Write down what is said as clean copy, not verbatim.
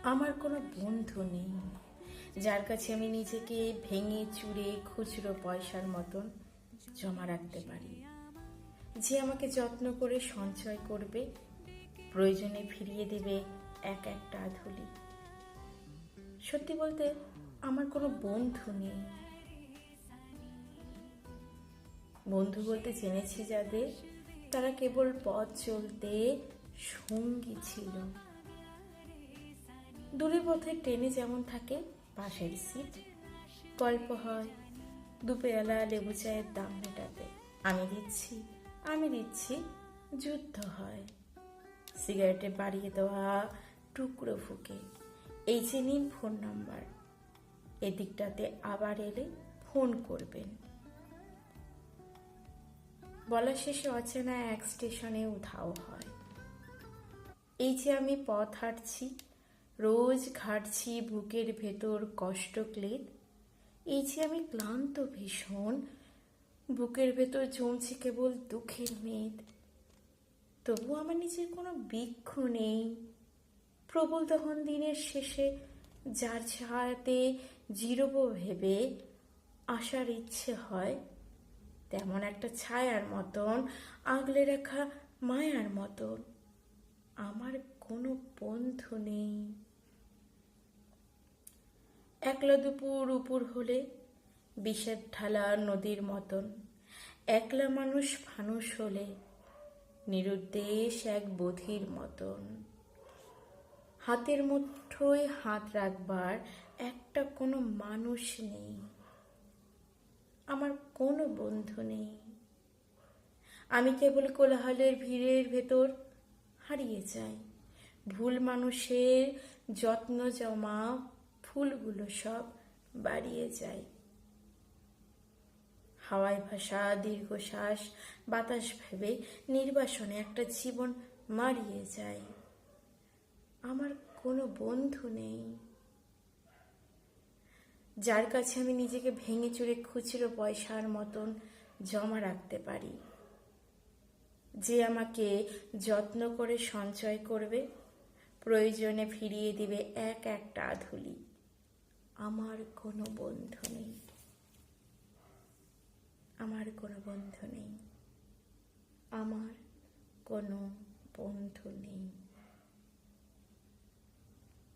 আমার কোনো বন্ধু নেই যার কাছে আমি নিজেকে ভেঙে চুরে খুচরো পয়সার মতন জমা রাখতে পারি, যে আমাকে যত্ন করে সঞ্চয় করবে, প্রয়োজনে ফিরিয়ে দেবে এক একটা আধুলি। সত্যি বলতে আমার কোনো বন্ধু নেই। বন্ধু বলতে জেনেছি যাদের, তারা কেবল পথ চলতে সঙ্গী ছিল। দূরের পথে ট্রেনে যেমন থাকে পাশের সিট, গল্প হয়, দুপেয়ালা লেবু চায়ের দাম মেটাতে। আমি দিচ্ছি, যুদ্ধ হয়। সিগারেটে বাড়িয়ে দেওয়া টুকরো ফুকে, এই যে নিন ফোন নাম্বার, এদিকটাতে আবার এলে ফোন করবেন। বলা শেষে অচেনা এক স্টেশনে উধাও হয়। এই যে আমি পথ হাঁটছি, রোজ ঘাটছি বুকের ভেতর কষ্ট ক্লেদ। এই যে আমি ক্লান্ত ভীষণ, বুকের ভেতর জমছে কেবল দুঃখের মেদ। তবু আমার নিজের কোনো বৃক্ষ নেই। প্রবল তখন দিনের শেষে যার ছায়াতে জিরোবো ভেবে আসার ইচ্ছে হয়, তেমন একটা ছায়ার মতন, আগলে রাখা মায়ার মতন আমার কোনো বন্ধু নেই। একলা দুপুর উপর হলে বিষের ঢালা নদীর মতন, একলা মানুষ ফানুষ হলে নিরুদ্দেশ এক বধির মতন। হাতের মুঠোয় হাত রাখবার একটা কোনো মানুষ নেই। আমার কোনো বন্ধু নেই। আমি কেবল কোলাহলের ভিড়ের ভেতর হারিয়ে যাই। ভুল মানুষের যত্ন জমা ফুলগুলো সব বাড়িয়ে যায়। হাওয়ায় ভাসা দীর্ঘশ্বাস বাতাস ভেবে নির্বাসনে একটা জীবন মারিয়ে যায়। আমার কোনো বন্ধু নেই যার কাছে আমি নিজেকে ভেঙে চুরে খুচরো পয়সার মতন জমা রাখতে পারি, যে আমাকে যত্ন করে সঞ্চয় করবে, প্রয়োজনে ফিরিয়ে দিবে এক একটা আধুলি। আমার কোনো বন্ধু নেই। আমার কোনো বন্ধু নেই। আমার কোনো বন্ধু নেই।